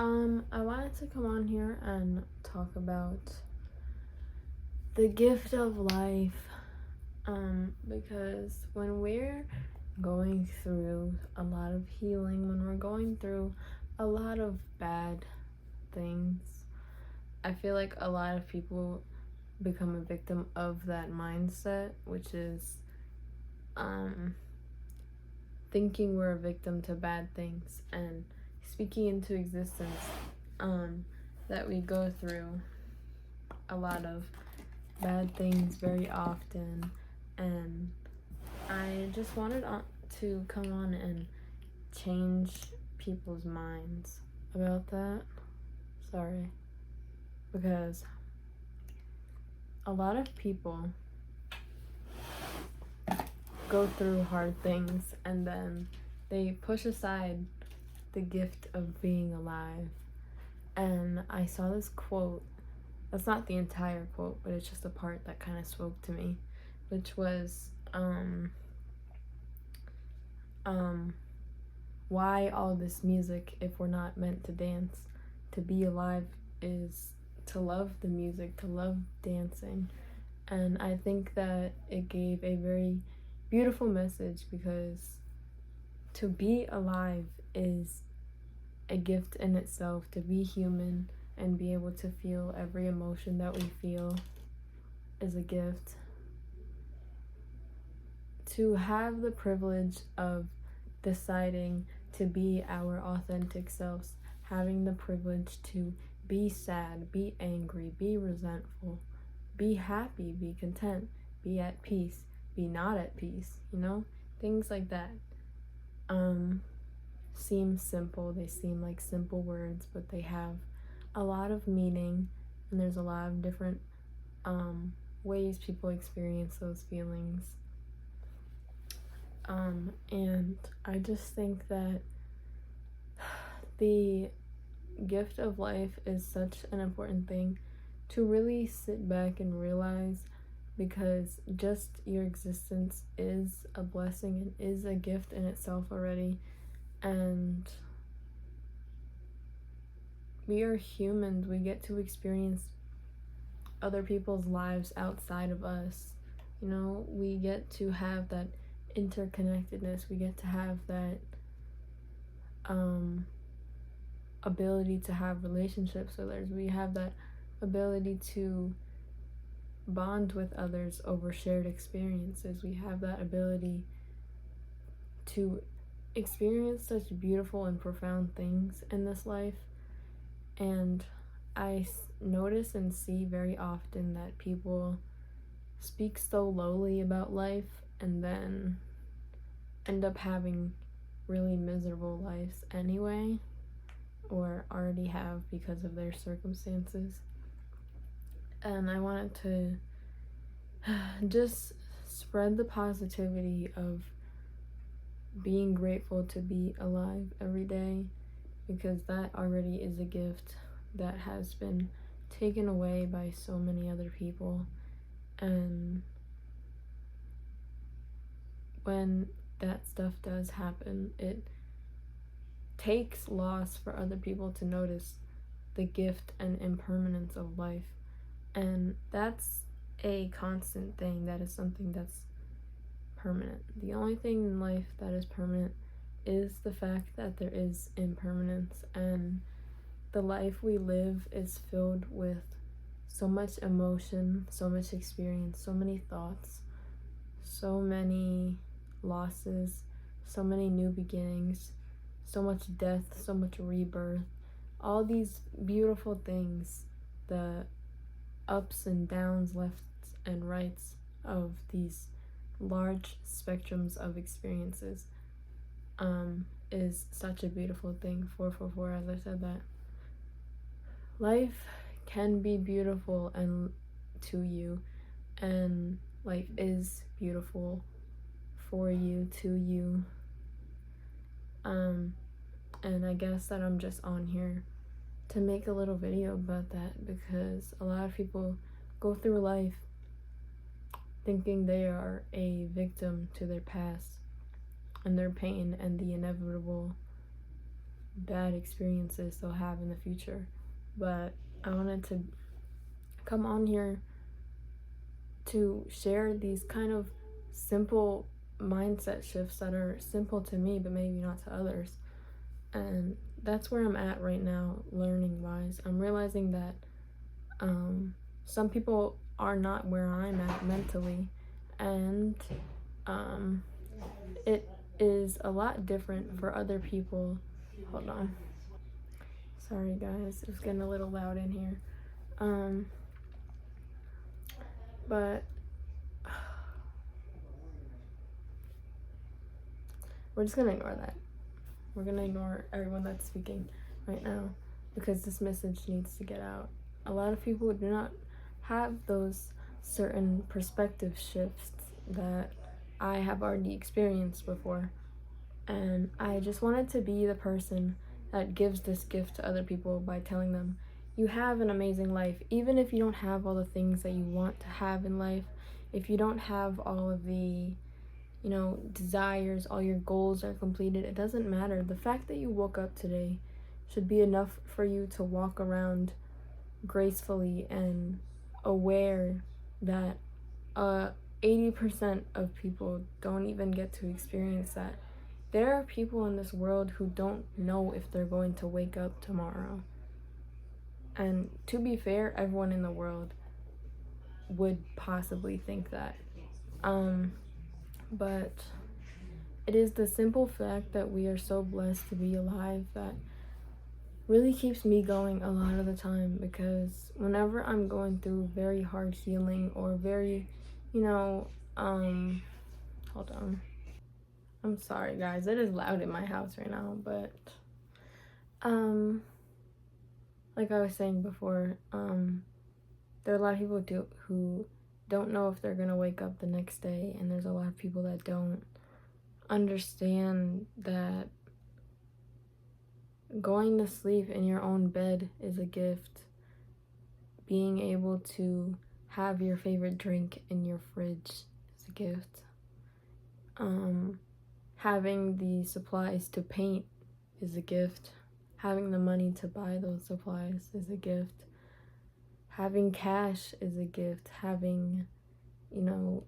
I wanted to come on here and talk about the gift of life. Because when we're going through a lot of healing, when we're going through a lot of bad things, I feel like a lot of people become a victim of that mindset, which is thinking we're a victim to bad things and speaking into existence that we go through a lot of bad things very often. And I just wanted to come on and change people's minds about that. Sorry. Because a lot of people go through hard things and then they push aside the gift of being alive. And I saw this quote. That's not the entire quote, but it's just a part that kind of spoke to me, which was why all this music if we're not meant to dance? To be alive is to love the music, to love dancing. And I think that it gave a very beautiful message, because to be alive is a gift in itself. To be human and be able to feel every emotion that we feel is a gift. To have the privilege of deciding to be our authentic selves, having the privilege to be sad, be angry, be resentful, be happy, be content, be at peace, be not at peace, things like that seem simple. They seem like simple words, but they have a lot of meaning, and there's a lot of different ways people experience those feelings. And I just think that the gift of life is such an important thing to really sit back and realize, because just your existence is a blessing and is a gift in itself already. And we are humans. We get to experience other people's lives outside of us. We get to have that interconnectedness. We get to have that ability to have relationships with others. We have that ability to bond with others over shared experiences. We have that ability to experience such beautiful and profound things in this life. And I notice and see very often that people speak so lowly about life and then end up having really miserable lives anyway, or already have because of their circumstances. And I wanted to just spread the positivity of being grateful to be alive every day, because that already is a gift that has been taken away by so many other people. And when that stuff does happen, it takes loss for other people to notice the gift and impermanence of life. And that's a constant thing. That is something that's permanent. The only thing in life that is permanent is the fact that there is impermanence. And the life we live is filled with so much emotion, so much experience, so many thoughts, so many losses, so many new beginnings, so much death, so much rebirth, all these beautiful things, the ups and downs, lefts and rights of these large spectrums of experiences is such a beautiful thing. 444, as I said that. Life can be beautiful and to you, and life is beautiful for you, to you. And I guess that I'm just on here to make a little video about that, because a lot of people go through life thinking they are a victim to their past and their pain and the inevitable bad experiences they'll have in the future. But I wanted to come on here to share these kind of simple mindset shifts that are simple to me but maybe not to others. And that's where I'm at right now, learning wise. I'm realizing that some people are not where I'm at mentally, and it is a lot different for other people. Hold on. Sorry, guys. It's getting a little loud in here. But we're just gonna ignore that. We're gonna ignore everyone that's speaking right now because this message needs to get out. A lot of people do not have those certain perspective shifts that I have already experienced before. And I just wanted to be the person that gives this gift to other people by telling them, you have an amazing life. Even if you don't have all the things that you want to have in life, if you don't have all of the, desires, all your goals are completed, it doesn't matter. The fact that you woke up today should be enough for you to walk around gracefully and aware that 80% of people don't even get to experience that. There are people in this world who don't know if they're going to wake up tomorrow. And to be fair, everyone in the world would possibly think that. But it is the simple fact that we are so blessed to be alive that really keeps me going a lot of the time, because whenever I'm going through very hard healing or very, hold on. I'm sorry, guys. It is loud in my house right now, but like I was saying before, there are a lot of people who don't know if they're gonna wake up the next day, and there's a lot of people that don't understand that going to sleep in your own bed is a gift. Being able to have your favorite drink in your fridge is a gift. Having the supplies to paint is a gift. Having the money to buy those supplies is a gift. Having cash is a gift. Having,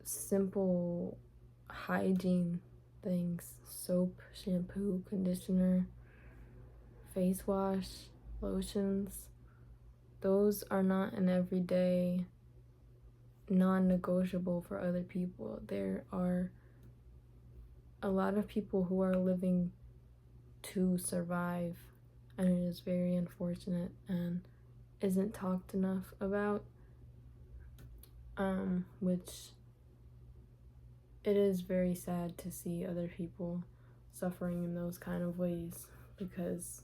simple hygiene things, soap, shampoo, conditioner, face wash, lotions, those are not an everyday non-negotiable for other people. There are a lot of people who are living to survive, and it is very unfortunate and isn't talked enough about, which it is very sad to see other people suffering in those kind of ways, because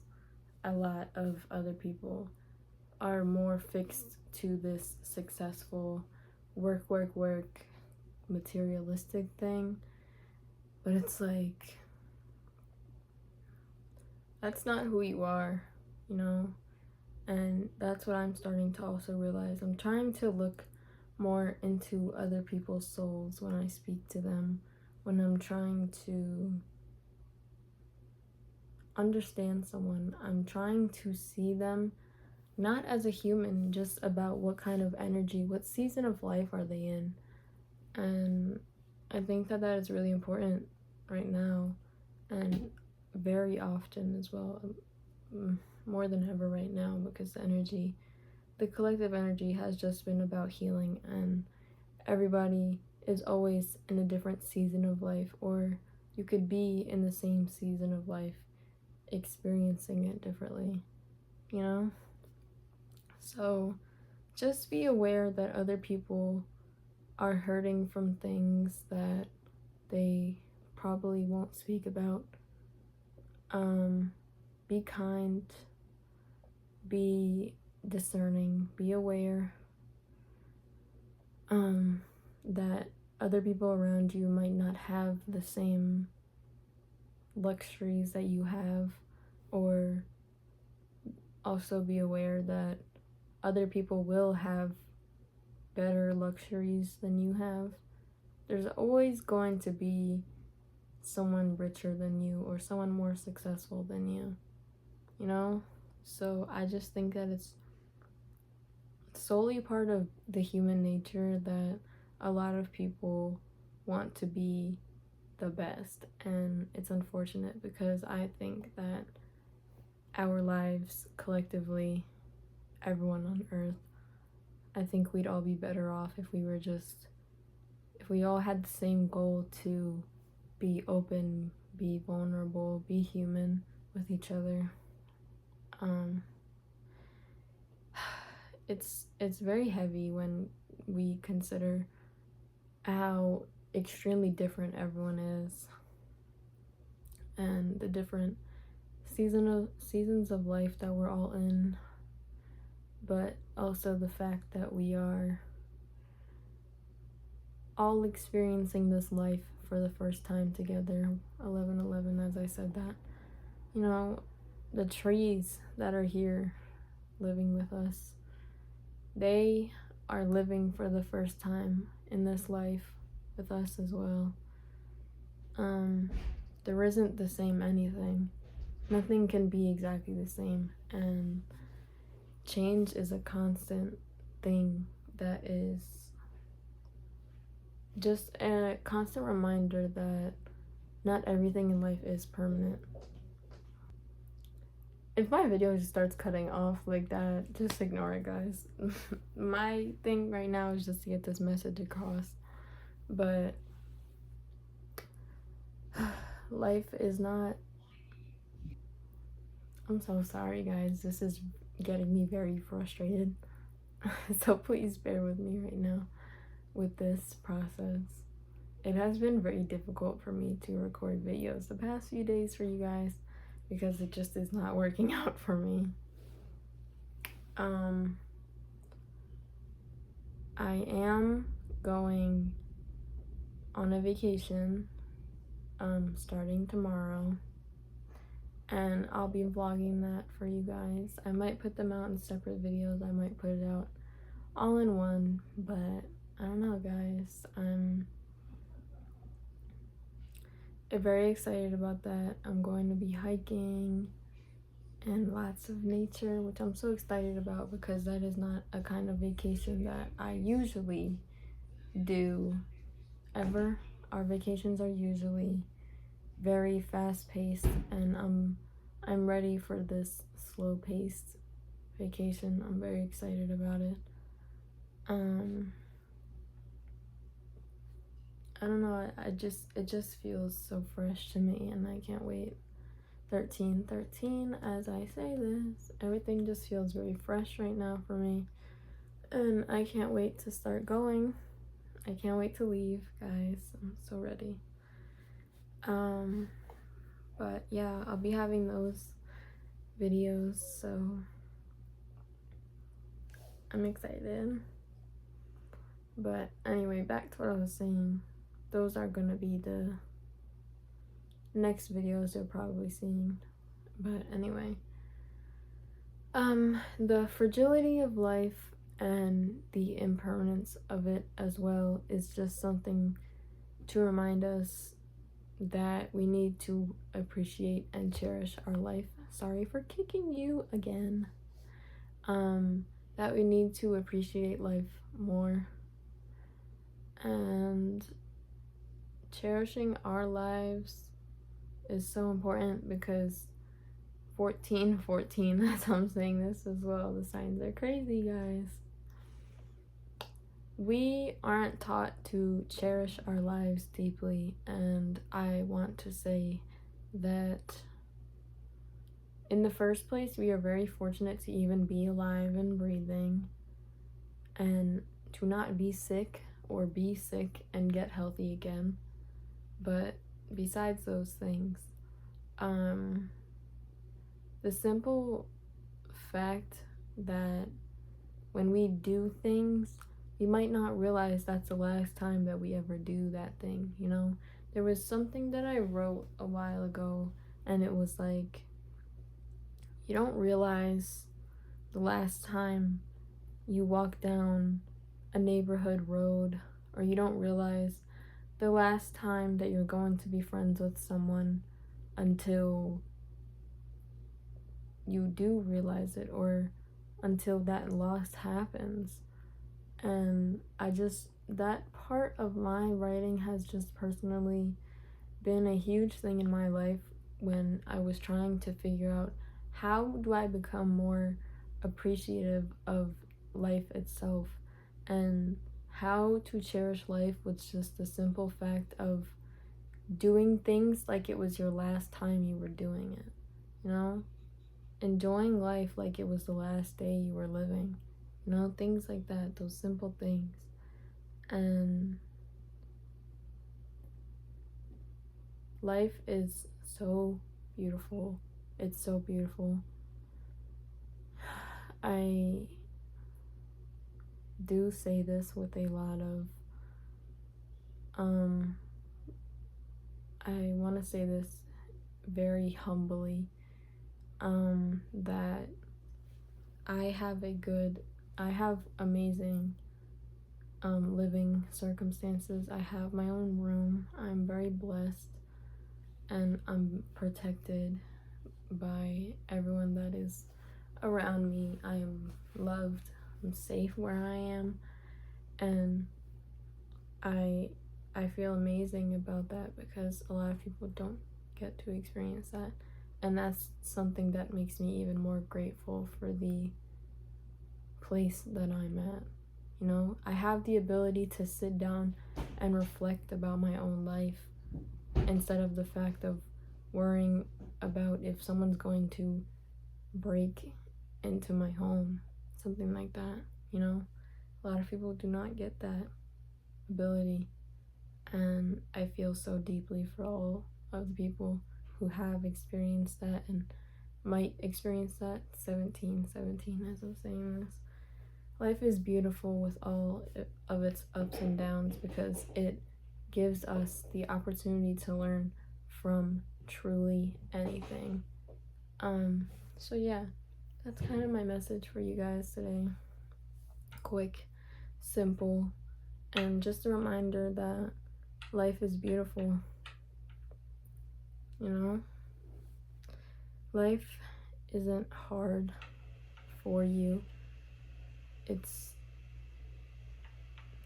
a lot of other people are more fixed to this successful work, materialistic thing. But it's like, that's not who you are, And that's what I'm starting to also realize. I'm trying to look more into other people's souls when I speak to them, when I'm trying to understand someone. I'm trying to see them not as a human, just about what kind of energy, what season of life are they in. And I think that is really important right now, and very often as well, more than ever right now, because the collective energy has just been about healing, and everybody is always in a different season of life, or you could be in the same season of life experiencing it differently, So just be aware that other people are hurting from things that they probably won't speak about. Be kind, be discerning, be aware that other people around you might not have the same luxuries that you have, or also be aware that other people will have better luxuries than you have. There's always going to be someone richer than you or someone more successful than you. you know? So I just think that it's solely part of the human nature that a lot of people want to be the best. And it's unfortunate because I think that our lives collectively, everyone on earth, I think we'd all be better off if we all had the same goal to be open, be vulnerable, be human with each other. It's very heavy when we consider how extremely different everyone is, and the different seasons of life that we're all in, but also the fact that we are all experiencing this life for the first time together. 11/11, as I said that. You know, the trees that are here living with us, they are living for the first time in this life with us as well. There isn't the same anything. Nothing can be exactly the same, and change is a constant thing that is just a constant reminder that not everything in life is permanent. If my video just starts cutting off like that, just ignore it, guys. My thing right now is just to get this message across. But life is not... I'm so sorry, guys. This is getting me very frustrated. So please bear with me right now with this process. It has been very difficult for me to record videos the past few days for you guys because it just is not working out for me. I am going on a vacation starting tomorrow, and I'll be vlogging that for you guys. I might put them out in separate videos, I might put it out all in one, but I don't know, guys. I'm very excited about that. I'm going to be hiking and lots of nature, which I'm so excited about because that is not a kind of vacation that I usually do ever. Our vacations are usually very fast-paced, and I'm ready for this slow-paced vacation. I'm very excited about it. I don't know, it just feels so fresh to me, and I can't wait. 13/13, as I say this, everything just feels very fresh right now for me, and I can't wait to start going. I can't wait to leave, guys. I'm so ready. But yeah, I'll be having those videos, so I'm excited. But anyway, back to what I was saying. Those are gonna be the next videos you're probably seeing. But anyway, the fragility of life and the impermanence of it as well is just something to remind us that we need to appreciate and cherish our life. Sorry for kicking you again. That we need to appreciate life more, and cherishing our lives is so important because 14/14, as I'm saying this as well, the signs are crazy, guys. We aren't taught to cherish our lives deeply, and I want to say that in the first place, we are very fortunate to even be alive and breathing, and to not be sick or be sick and get healthy again. But besides those things, the simple fact that when we do things, we might not realize that's the last time that we ever do that thing, you know? There was something that I wrote a while ago, and it was like, you don't realize the last time you walk down a neighborhood road, or you don't realize the last time that you're going to be friends with someone until you do realize it, or until that loss happens. And that part of my writing has just personally been a huge thing in my life when I was trying to figure out how do I become more appreciative of life itself, and how to cherish life with just the simple fact of doing things like it was your last time you were doing it, you know? Enjoying life like it was the last day you were living, you know? Things like that, those simple things. And life is so beautiful. It's so beautiful. I do say this with a lot of, I want to say this very humbly, that I have amazing living circumstances. I have my own room. I'm very blessed, and I'm protected by everyone that is around me. I am loved. I'm safe where I am, and I feel amazing about that, because a lot of people don't get to experience that. And that's something that makes me even more grateful for the place that I'm at. You know, I have the ability to sit down and reflect about my own life, instead of the fact of worrying about if someone's going to break into my home, something like that. You know, a lot of people do not get that ability, and I feel so deeply for all of the people who have experienced that and might experience that. 17 as I'm saying this. Life is beautiful with all of its ups and downs, because it gives us the opportunity to learn from truly anything. So yeah, that's kind of my message for you guys today. Quick, simple, and just a reminder that life is beautiful. You know, life isn't hard for you. It's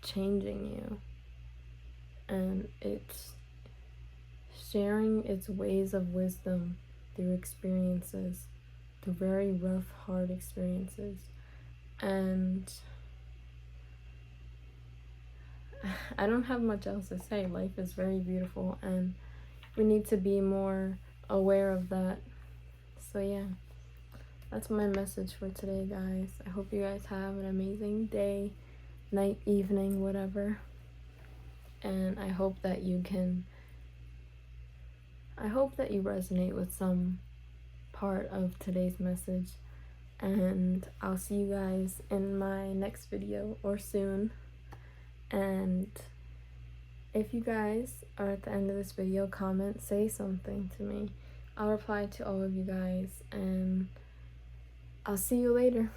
changing you, and it's sharing its ways of wisdom through experiences, through very rough, hard experiences. And I don't have much else to say. Life is very beautiful, and we need to be more aware of that. So yeah, that's my message for today, guys. I hope you guys have an amazing day, night, evening, whatever. And I hope that you resonate with some part of today's message. And I'll see you guys in my next video, or soon. And if you guys are at the end of this video, comment, say something to me. I'll reply to all of you guys, and I'll see you later.